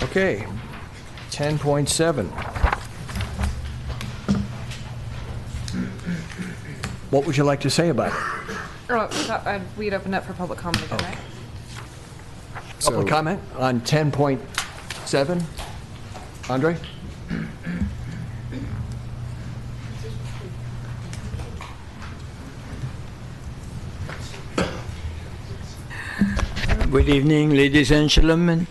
Okay, 10.7. What would you like to say about it? Oh, we'd open up for public comment again, right? Public comment on 10.7? Andre? Good evening, ladies and gentlemen.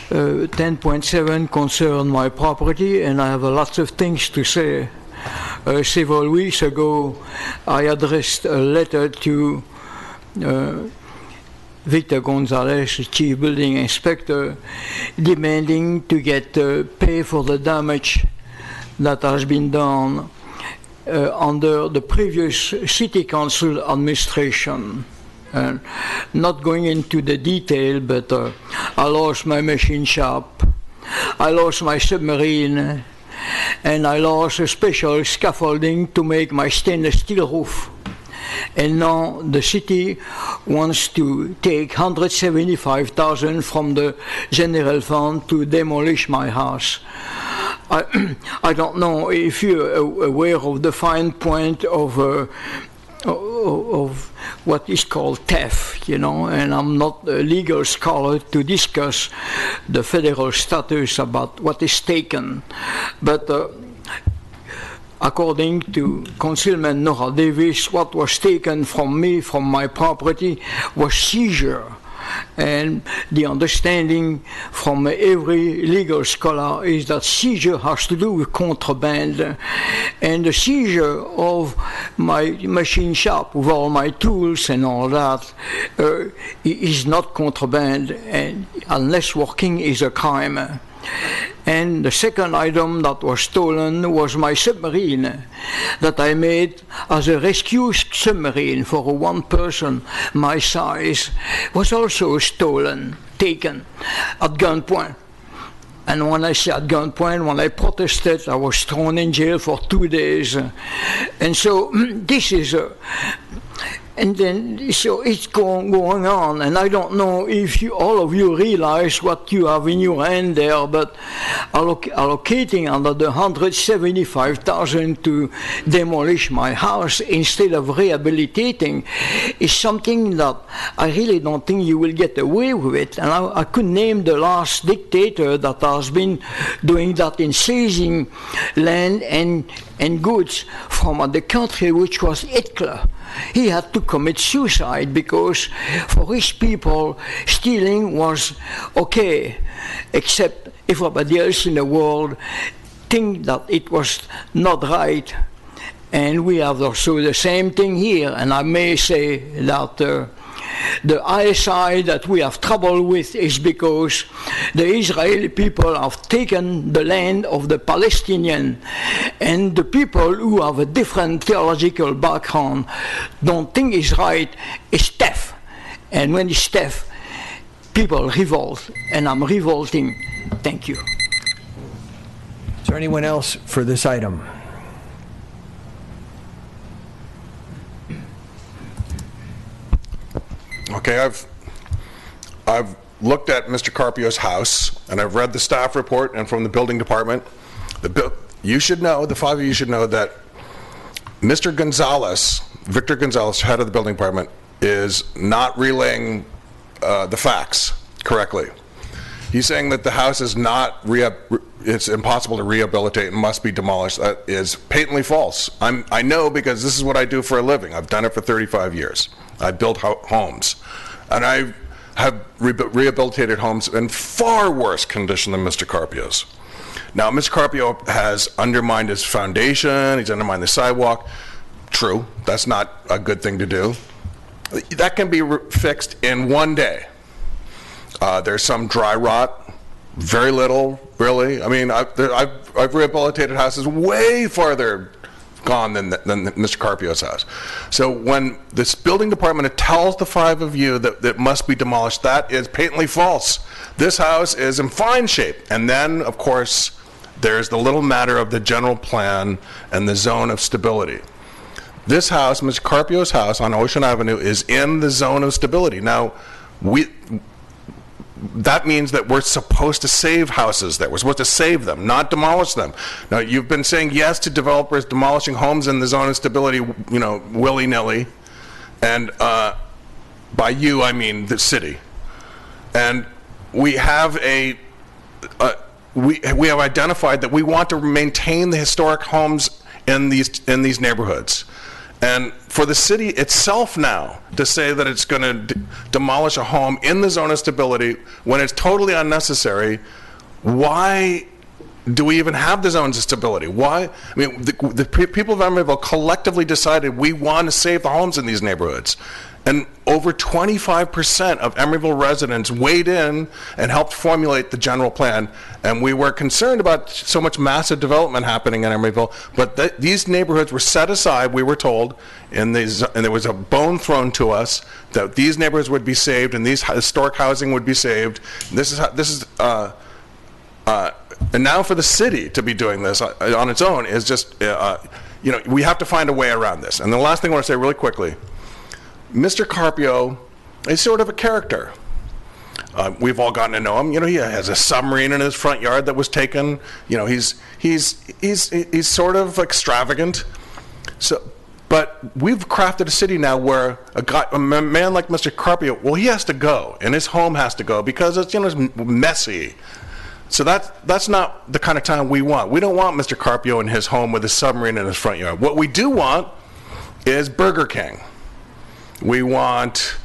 10.7 concern my property, and I have lots of things to say. Several weeks ago, I addressed a letter to Victor Gonzalez, Chief Building Inspector, demanding to get pay for the damage that has been done under the previous City Council administration. And not going into the detail, but I lost my machine shop, I lost my submarine, and I lost a special scaffolding to make my stainless steel roof. And now the city wants to take $175,000 from the general fund to demolish my house. I don't know if you're aware of the fine point of what is called theft, you know, and I'm not a legal scholar to discuss the federal status about what is taken, but according to Councilman Nora Davis, what was taken from me, from my property, was seizure. And the understanding from every legal scholar is that seizure has to do with contraband. And the seizure of my machine shop with all my tools and all that is not contraband, and unless working is a crime. And the second item that was stolen was my submarine that I made as a rescue submarine for a one person my size, was also stolen, taken at gunpoint. And when I say at gunpoint, when I protested, I was thrown in jail for 2 days. And so this is and then, so it's going on, and I don't know if all of you realize what you have in your hand there, but allocating under the $175,000 to demolish my house instead of rehabilitating is something that I really don't think you will get away with it. And I could name the last dictator that has been doing that in seizing land and goods from the country, which was Hitler. He had to commit suicide because for his people stealing was okay, except everybody else in the world think that it was not right. And we have also the same thing here, and I may say that the ISI that we have trouble with is because the Israeli people have taken the land of the Palestinian, and the people who have a different theological background don't think it's right, it's theft. And when it's theft, people revolt, and I'm revolting. Thank you. Is there anyone else for this item? Okay, I've looked at Mr. Carpiaux's house, and I've read the staff report and from the building department. You should know, the five of you should know that Mr. Gonzalez, Victor Gonzalez, head of the building department, is not relaying the facts correctly. He's saying that the house is not it's impossible to rehabilitate and must be demolished. That is patently false. I know because this is what I do for a living. I've done it for 35 years. I built homes, and I have rehabilitated homes in far worse condition than Mr. Carpiaux's. Now, Mr. Carpiaux has undermined his foundation, he's undermined the sidewalk. True, that's not a good thing to do. That can be fixed in one day. There's some dry rot, very little, really. I mean, I've rehabilitated houses way farther gone than Mr. Carpiaux's house. So when this building department tells the five of you that it must be demolished, that is patently false. This house is in fine shape. And then, of course, there's the little matter of the general plan and the zone of stability. This house, Mr. Carpiaux's house on Ocean Avenue, is in the zone of stability. Now, that means that we're supposed to save houses there. We're supposed to save them, not demolish them. Now, you've been saying yes to developers demolishing homes in the zone of stability, willy-nilly. And by you, I mean the city. And we have we have identified that we want to maintain the historic homes in these neighborhoods. And for the city itself now to say that it's going to demolish a home in the zone of stability when it's totally unnecessary, why do we even have the zones of stability? Why? I mean, the people of Emeryville collectively decided we want to save the homes in these neighborhoods. And over 25% of Emeryville residents weighed in and helped formulate the general plan. And we were concerned about so much massive development happening in Emeryville. But these neighborhoods were set aside, we were told, and there was a bone thrown to us that these neighborhoods would be saved and these historic housing would be saved. And now for the city to be doing this on its own is just, we have to find a way around this. And the last thing I want to say really quickly, Mr. Carpiaux is sort of a character. We've all gotten to know him. He has a submarine in his front yard that was taken. He's sort of extravagant. But we've crafted a city now where a man like Mr. Carpiaux, well, he has to go, and his home has to go because it's messy. So that's not the kind of town we want. We don't want Mr. Carpiaux in his home with his submarine in his front yard. What we do want is Burger King. We want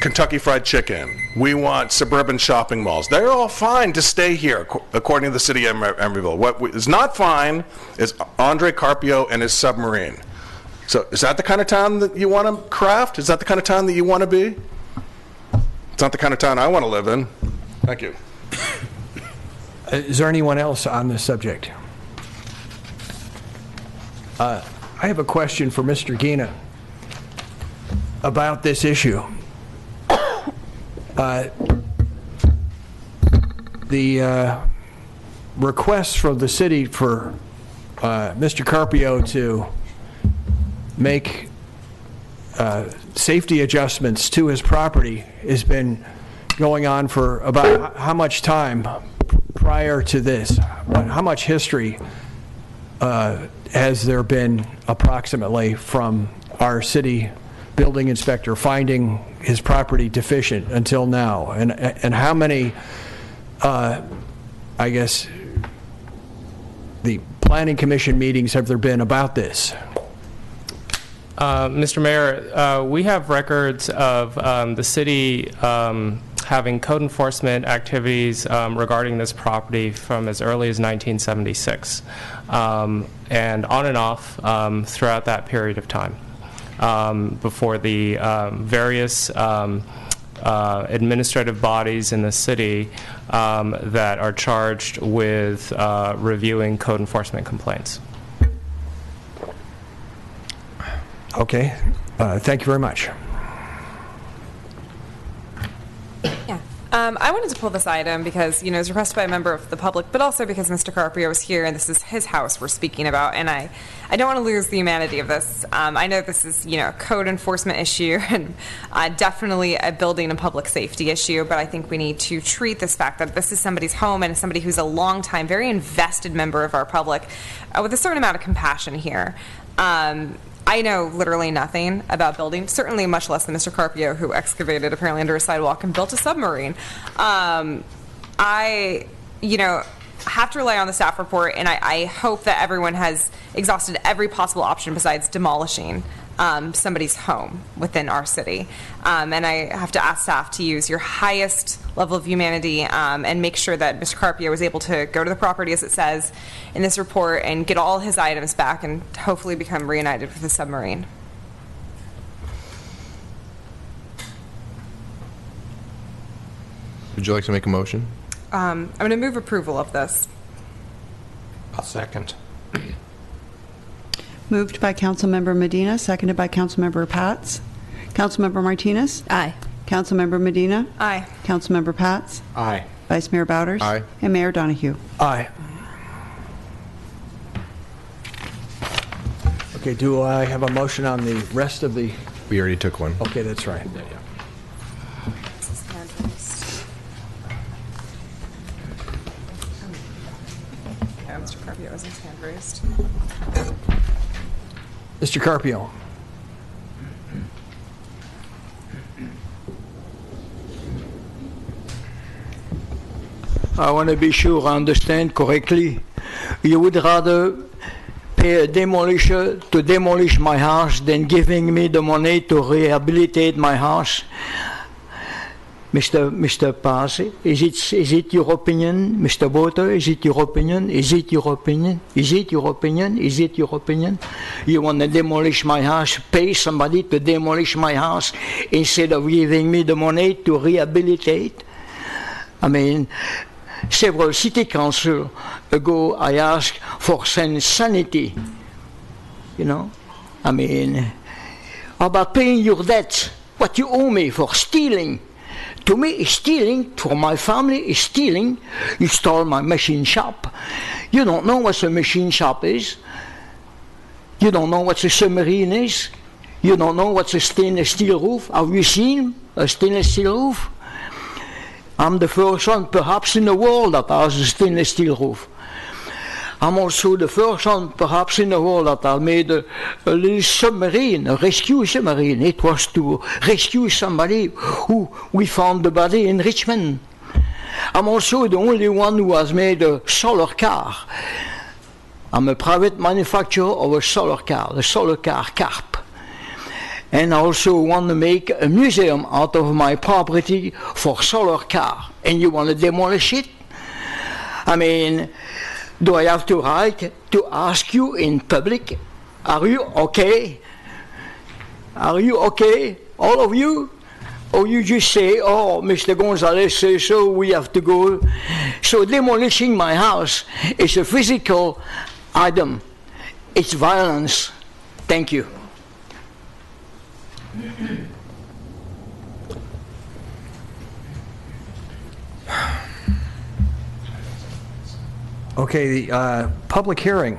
Kentucky Fried Chicken. We want suburban shopping malls. They're all fine to stay here, according to the city of Emeryville. What is not fine is Andre Carpiaux and his submarine. So is that the kind of town that you want to craft? Is that the kind of town that you want to be? It's not the kind of town I want to live in. Thank you. Is there anyone else on this subject? I have a question for Mr. Gina about this issue. The request from the city for Mr. Carpiaux to make safety adjustments to his property has been going on for about how much time prior to this? How much history has there been approximately from our city building inspector finding his property deficient until now? And how many, I guess, the planning commission meetings have there been about this? Mr. Mayor, we have records of the city having code enforcement activities regarding this property from as early as 1976, and on and off throughout that period of time, before the various administrative bodies in the city that are charged with reviewing code enforcement complaints. Okay, thank you very much. Yeah. I wanted to pull this item because, it was requested by a member of the public, but also because Mr. Carpiaux was here and this is his house we're speaking about, and I don't want to lose the humanity of this. I know this is, a code enforcement issue and definitely a building and public safety issue, but I think we need to treat this fact that this is somebody's home and somebody who's a long-time, very invested member of our public with a certain amount of compassion here. I know literally nothing about building, certainly much less than Mr. Carpiaux, who excavated apparently under a sidewalk and built a submarine. I have to rely on the staff report, and I hope that everyone has exhausted every possible option besides demolishing somebody's home within our city. And I have to ask staff to use your highest level of humanity and make sure that Mr. Carpiaux was able to go to the property, as it says in this report, and get all his items back and hopefully become reunited with the submarine. Would you like to make a motion? I'm going to move approval of this. I'll second. Moved by Councilmember Medina, seconded by Councilmember Pats. Councilmember Martinez? Aye. Councilmember Medina? Aye. Councilmember Pats? Aye. Vice Mayor Bowders? Aye. And Mayor Donahue. Aye. Okay, do I have a motion on the rest of the... We already took one. Okay, that's right. Mr. Carpio has his hand raised. Mr. Carpio. I want to be sure I understand correctly. You would rather pay a demolisher to demolish my house than giving me the money to rehabilitate my house? Mr. Paz, is it your opinion? Mr. Voter, is it your opinion? Is it your opinion? Is it your opinion? Is it your opinion? You want to demolish my house, pay somebody to demolish my house instead of giving me the money to rehabilitate? I mean, several city council ago, I asked for sanity. You know, I mean, how about paying your debt? What you owe me for stealing? To me, it's stealing. For my family, it's stealing. You stole my machine shop. You don't know what a machine shop is. You don't know what a submarine is. You don't know what's a stainless steel roof. Have you seen a stainless steel roof? I'm the first one, perhaps, in the world that has a stainless steel roof. I'm also the first one, perhaps, in the world that I made a little submarine, a rescue submarine. It was to rescue somebody who we found the body in Richmond. I'm also the only one who has made a solar car. I'm a private manufacturer of a solar car, the solar car Carp. And I also want to make a museum out of my property for solar car. And you want to demolish it? I mean, do I have to write to ask you in public, are you okay? Are you okay, all of you? Or you just say, oh, Mr. Gonzalez says so, we have to go. So demolishing my house is a physical item. It's violence. Thank you. Okay, the public hearing